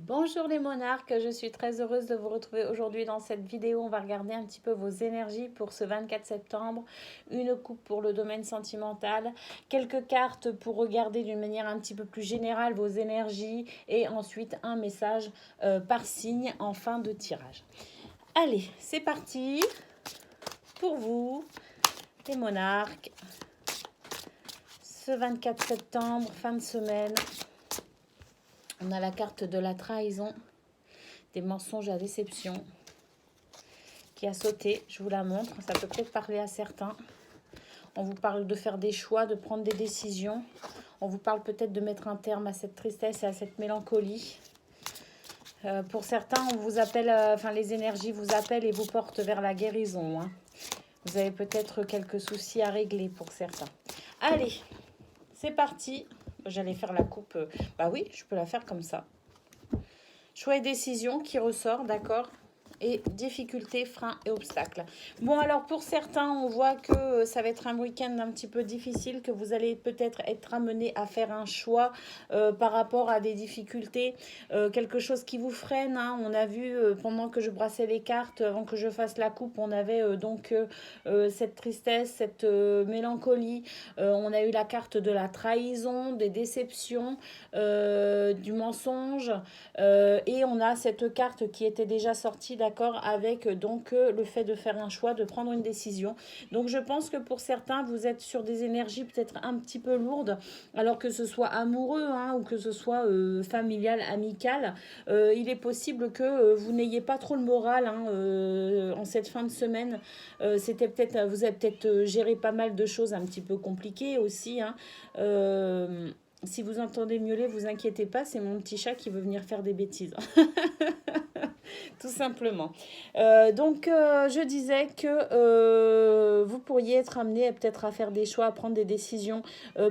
Bonjour les monarques, je suis très heureuse de vous retrouver aujourd'hui dans cette vidéo. On va regarder un petit peu vos énergies pour ce 24 septembre, une coupe pour le domaine sentimental, quelques cartes pour regarder d'une manière un petit peu plus générale vos énergies et ensuite un message par signe en fin de tirage. Allez, c'est parti pour vous les monarques. Ce 24 septembre, fin de semaine, on a la carte de la trahison, des mensonges à déception qui a sauté. Je vous la montre, ça peut peut-être parler à certains. On vous parle de faire des choix, de prendre des décisions. On vous parle peut-être de mettre un terme à cette tristesse et à cette mélancolie. Pour certains, on vous appelle, les énergies vous appellent et vous portent vers la guérison. Vous avez peut-être quelques soucis à régler pour certains. Allez, c'est parti. J'allais faire la coupe. Bah oui, je peux la faire comme ça. Choix et décision qui ressort, d'accord ? Et difficultés, freins et obstacles. Bon, alors pour certains, on voit que ça va être un week-end un petit peu difficile, que vous allez peut-être être amené à faire un choix par rapport à des difficultés, quelque chose qui vous freine. On a vu pendant que je brassais les cartes, avant que je fasse la coupe, on avait cette tristesse, cette mélancolie. On a eu la carte de la trahison, des déceptions, du mensonge. Et on a cette carte qui était déjà sortie, d'accord, avec le fait de faire un choix, de prendre une décision. Donc je pense que pour certains, vous êtes sur des énergies peut-être un petit peu lourdes, alors que ce soit amoureux ou que ce soit familial, amical. Il est possible que vous n'ayez pas trop le moral en cette fin de semaine. Vous avez peut-être géré pas mal de choses un petit peu compliquées aussi. Si vous entendez miauler, vous inquiétez pas, c'est mon petit chat qui veut venir faire des bêtises. Tout simplement. Je disais que vous pourriez être amené peut-être à faire des choix, à prendre des décisions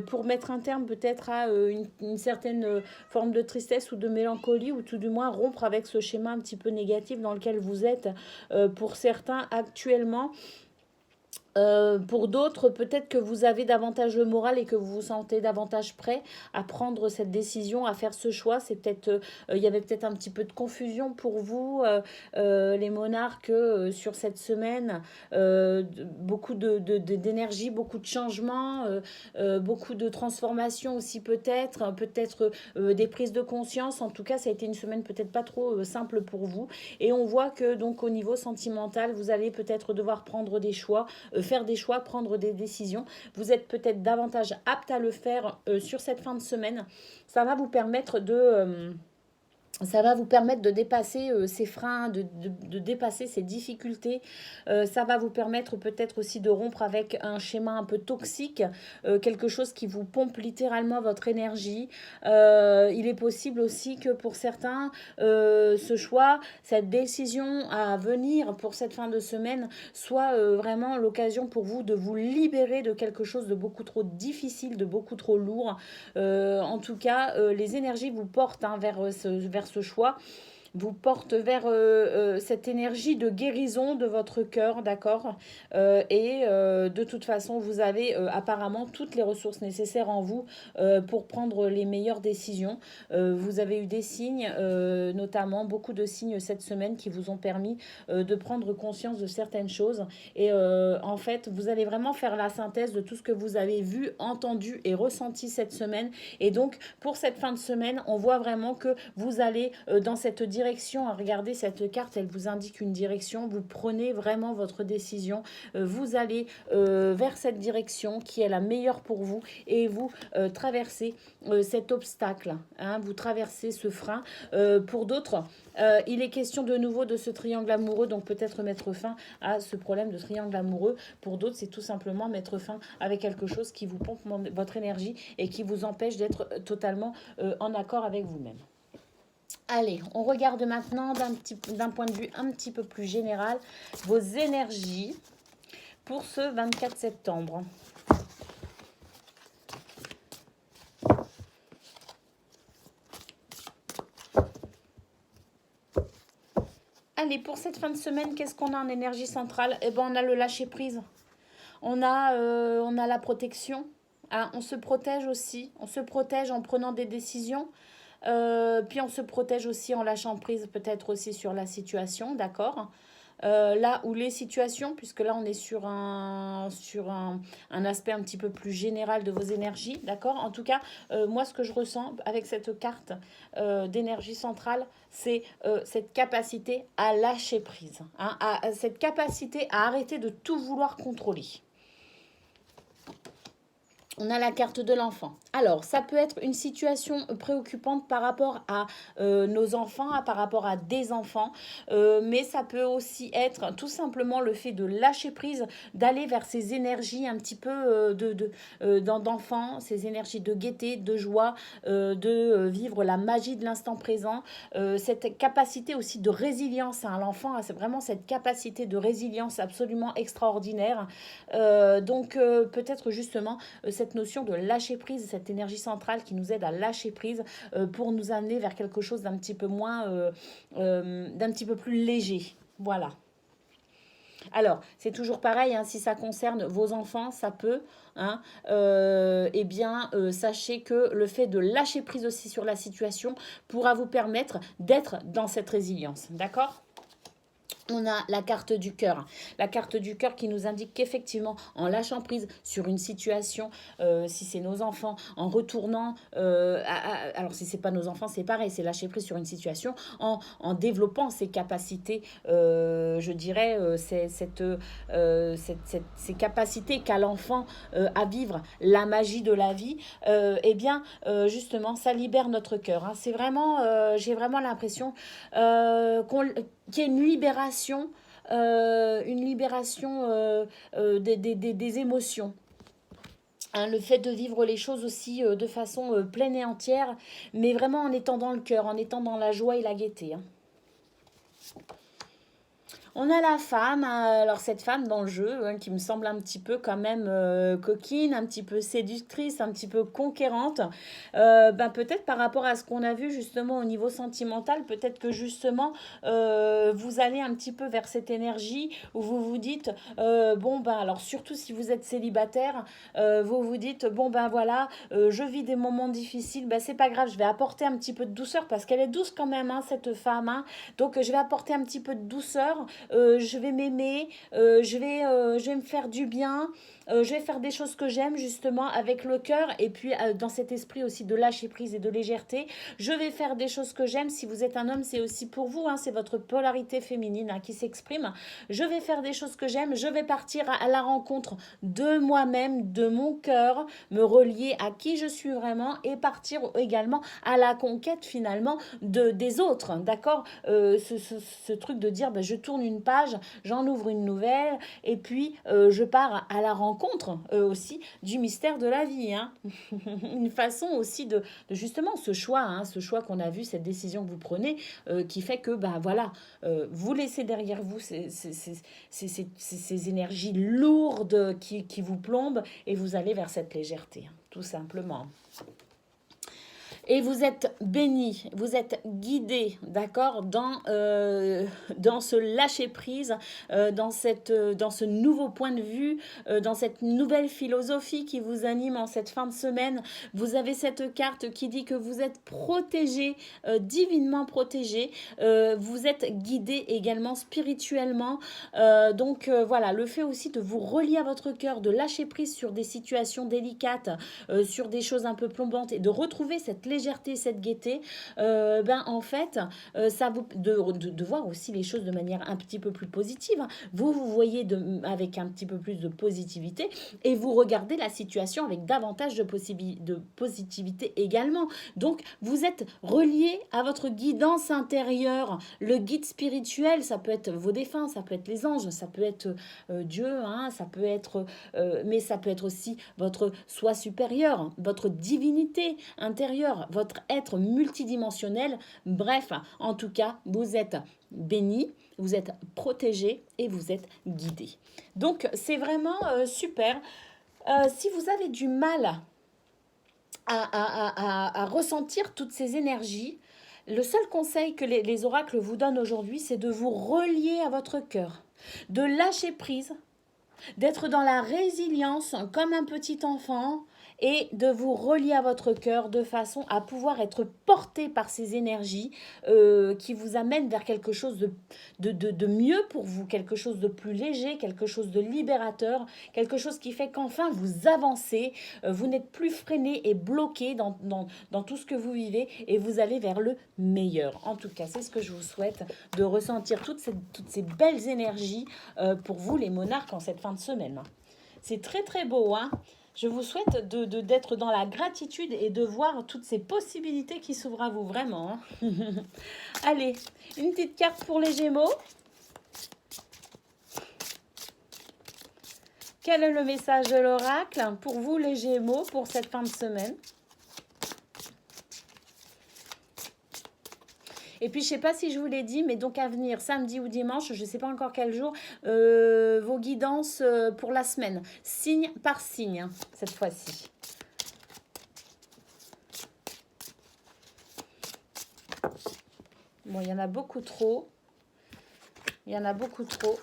pour mettre un terme peut-être à une certaine forme de tristesse ou de mélancolie, ou tout du moins rompre avec ce schéma un petit peu négatif dans lequel vous êtes pour certains actuellement. Pour d'autres, peut-être que vous avez davantage le moral et que vous vous sentez davantage prêt à prendre cette décision, à faire ce choix. C'est peut-être, il y avait peut-être un petit peu de confusion pour vous, les monarques, sur cette semaine. Beaucoup d'énergie, beaucoup de changements, beaucoup de transformations aussi peut-être des prises de conscience. En tout cas, ça a été une semaine peut-être pas trop simple pour vous. Et on voit que donc au niveau sentimental, vous allez peut-être devoir prendre des choix, faire des choix, prendre des décisions. Vous êtes peut-être davantage apte à le faire sur cette fin de semaine. Ça va vous permettre de dépasser ces freins, de dépasser ces difficultés. Ça va vous permettre peut-être aussi de rompre avec un schéma un peu toxique, quelque chose qui vous pompe littéralement votre énergie. Il est possible aussi que pour certains, ce choix, cette décision à venir pour cette fin de semaine soit vraiment l'occasion pour vous de vous libérer de quelque chose de beaucoup trop difficile, de beaucoup trop lourd. En tout cas, les énergies vous portent vers ce choix, vous porte vers cette énergie de guérison de votre cœur, d'accord. De toute façon, vous avez apparemment toutes les ressources nécessaires en vous pour prendre les meilleures décisions. Vous avez eu des signes, notamment beaucoup de signes cette semaine qui vous ont permis de prendre conscience de certaines choses. Et en fait, vous allez vraiment faire la synthèse de tout ce que vous avez vu, entendu et ressenti cette semaine. Et donc, pour cette fin de semaine, on voit vraiment que vous allez dans cette direction. Regardez cette carte, elle vous indique une direction. Vous prenez vraiment votre décision. Vous allez vers cette direction qui est la meilleure pour vous et vous traversez cet obstacle. Vous traversez ce frein. Pour d'autres, il est question de nouveau de ce triangle amoureux, donc peut-être mettre fin à ce problème de triangle amoureux. Pour d'autres, c'est tout simplement mettre fin avec quelque chose qui vous pompe votre énergie et qui vous empêche d'être totalement en accord avec vous-même. Allez, on regarde maintenant d'un point de vue un petit peu plus général vos énergies pour ce 24 septembre. Allez, pour cette fin de semaine, qu'est-ce qu'on a en énergie centrale ? Eh bien, on a le lâcher-prise. On a la protection. On se protège aussi. On se protège en prenant des décisions. Puis on se protège aussi en lâchant prise peut-être aussi sur la situation, d'accord? Là où les situations, puisque là on est un aspect un petit peu plus général de vos énergies, d'accord? En tout cas, moi ce que je ressens avec cette carte d'énergie centrale, c'est cette capacité à lâcher prise, hein, cette capacité à arrêter de tout vouloir contrôler. On a la carte de l'enfant. Alors, ça peut être une situation préoccupante par rapport à nos enfants, par rapport à des enfants, mais ça peut aussi être tout simplement le fait de lâcher prise, d'aller vers ces énergies un petit peu d'enfant, ces énergies de gaieté, de joie, de vivre la magie de l'instant présent, cette capacité aussi de résilience. Hein, l'enfant a vraiment cette capacité de résilience absolument extraordinaire. Donc, peut-être justement cette notion de lâcher prise, cette énergie centrale qui nous aide à lâcher prise pour nous amener vers quelque chose d'un petit peu moins, d'un petit peu plus léger. Voilà. Alors, c'est toujours pareil, hein, si ça concerne vos enfants, ça peut, hein, eh bien, sachez que le fait de lâcher prise aussi sur la situation pourra vous permettre d'être dans cette résilience. D'accord ? On a la carte du cœur. La carte du cœur qui nous indique qu'effectivement, en lâchant prise sur une situation, si c'est nos enfants, en retournant, alors si c'est pas nos enfants, c'est pareil, c'est lâcher prise sur une situation, en développant ses capacités, je dirais, ces capacités qu'a l'enfant à vivre la magie de la vie, eh bien, justement, ça libère notre cœur. Hein. C'est vraiment, j'ai vraiment l'impression qu'il y a une libération des émotions. Hein, le fait de vivre les choses aussi de façon pleine et entière, mais vraiment en étant dans le cœur, en étant dans la joie et la gaieté. Hein. On a la femme, alors cette femme dans le jeu, hein, qui me semble un petit peu quand même coquine, un petit peu séductrice, un petit peu conquérante. Peut-être par rapport à ce qu'on a vu justement au niveau sentimental, peut-être que justement vous allez un petit peu vers cette énergie où vous vous dites, alors surtout si vous êtes célibataire, vous vous dites, voilà, je vis des moments difficiles, c'est pas grave, je vais apporter un petit peu de douceur parce qu'elle est douce quand même, hein, cette femme. Hein, donc je vais apporter un petit peu de douceur. Je vais m'aimer, je vais me faire du bien, je vais faire des choses que j'aime justement avec le cœur et puis dans cet esprit aussi de lâcher prise et de légèreté. Je vais faire des choses que j'aime. Si vous êtes un homme, c'est aussi pour vous, hein, c'est votre polarité féminine hein, qui s'exprime. Je vais faire des choses que j'aime, je vais partir à la rencontre de moi-même, de mon cœur, me relier à qui je suis vraiment et partir également à la conquête finalement des autres, d'accord, ce truc de dire je tourne une page, j'en ouvre une nouvelle et puis je pars à la rencontre aussi du mystère de la vie. Hein. Une façon aussi de justement ce choix qu'on a vu, cette décision que vous prenez qui fait que vous laissez derrière vous ces énergies lourdes qui vous plombent et vous allez vers cette légèreté, hein, tout simplement. Et vous êtes béni, vous êtes guidé, d'accord, dans ce lâcher-prise, dans ce nouveau point de vue, dans cette nouvelle philosophie qui vous anime en cette fin de semaine. Vous avez cette carte qui dit que vous êtes protégé, divinement protégé, vous êtes guidé également spirituellement. Voilà, le fait aussi de vous relier à votre cœur, de lâcher prise sur des situations délicates, sur des choses un peu plombantes et de retrouver cette légèreté, cette gaieté, en fait, ça vous de voir aussi les choses de manière un petit peu plus positive. Vous voyez avec un petit peu plus de positivité et vous regardez la situation avec davantage de positivité également. Donc, vous êtes relié à votre guidance intérieure. Le guide spirituel, ça peut être vos défunts, ça peut être les anges, ça peut être Dieu, hein, ça peut être, mais ça peut être aussi votre soi supérieur, votre divinité intérieure, votre être multidimensionnel. Bref, en tout cas, vous êtes béni, vous êtes protégé et vous êtes guidé. Donc, c'est vraiment super. Si vous avez du mal à ressentir toutes ces énergies, le seul conseil que les oracles vous donnent aujourd'hui, c'est de vous relier à votre cœur, de lâcher prise, d'être dans la résilience comme un petit enfant et de vous relier à votre cœur de façon à pouvoir être porté par ces énergies qui vous amènent vers quelque chose de mieux pour vous, quelque chose de plus léger, quelque chose de libérateur, quelque chose qui fait qu'enfin vous avancez, vous n'êtes plus freiné et bloqué dans tout ce que vous vivez et vous allez vers le meilleur. En tout cas, c'est ce que je vous souhaite, de ressentir toutes ces belles énergies pour vous les monarques en cette fin de semaine. C'est très très beau, hein. Je vous souhaite d'être dans la gratitude et de voir toutes ces possibilités qui s'ouvrent à vous, vraiment. Hein. Allez, une petite carte pour les Gémeaux. Quel est le message de l'oracle pour vous, les Gémeaux, pour cette fin de semaine? Et puis, je ne sais pas si je vous l'ai dit, mais donc à venir, samedi ou dimanche, je ne sais pas encore quel jour, vos guidances pour la semaine, signe par signe, hein, cette fois-ci. Bon, il y en a beaucoup trop. Il y en a beaucoup trop.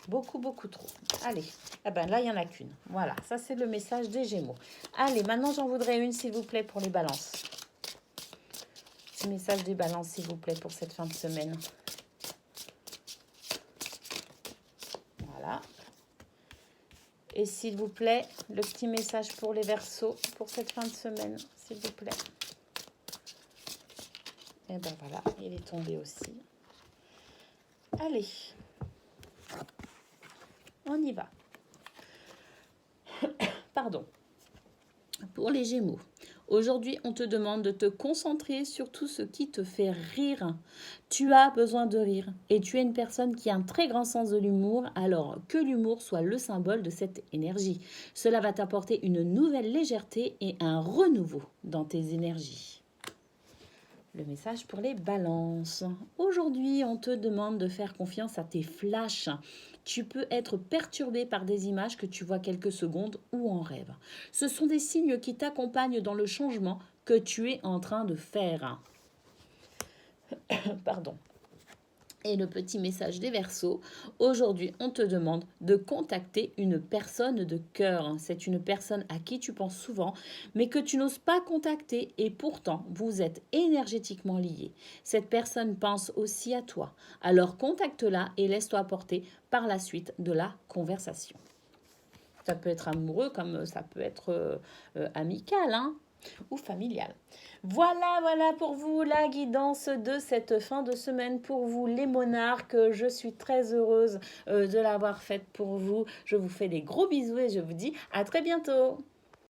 Beaucoup trop. Allez, ah ben là, il n'y en a qu'une. Voilà, ça c'est le message des Gémeaux. Allez, maintenant, j'en voudrais une, s'il vous plaît, pour les balances. Petit message des balances, s'il vous plaît, pour cette fin de semaine. Voilà. Et s'il vous plaît, le petit message pour les Verseaux, pour cette fin de semaine, s'il vous plaît. Et ben voilà, il est tombé aussi. Allez. On y va. Pardon. Pour les Gémeaux, aujourd'hui, on te demande de te concentrer sur tout ce qui te fait rire. Tu as besoin de rire et tu es une personne qui a un très grand sens de l'humour, alors que l'humour soit le symbole de cette énergie. Cela va t'apporter une nouvelle légèreté et un renouveau dans tes énergies. Le message pour les balances. Aujourd'hui, on te demande de faire confiance à tes flashs. Tu peux être perturbé par des images que tu vois quelques secondes ou en rêve. Ce sont des signes qui t'accompagnent dans le changement que tu es en train de faire. Pardon. Et le petit message des Verseaux, aujourd'hui on te demande de contacter une personne de cœur. C'est une personne à qui tu penses souvent, mais que tu n'oses pas contacter et pourtant vous êtes énergétiquement liés. Cette personne pense aussi à toi. Alors contacte-la et laisse-toi porter par la suite de la conversation. Ça peut être amoureux comme ça peut être amical, hein, ou familial. Voilà pour vous la guidance de cette fin de semaine pour vous les monarques. Je suis très heureuse de l'avoir faite pour vous. Je vous fais des gros bisous et je vous dis à très bientôt.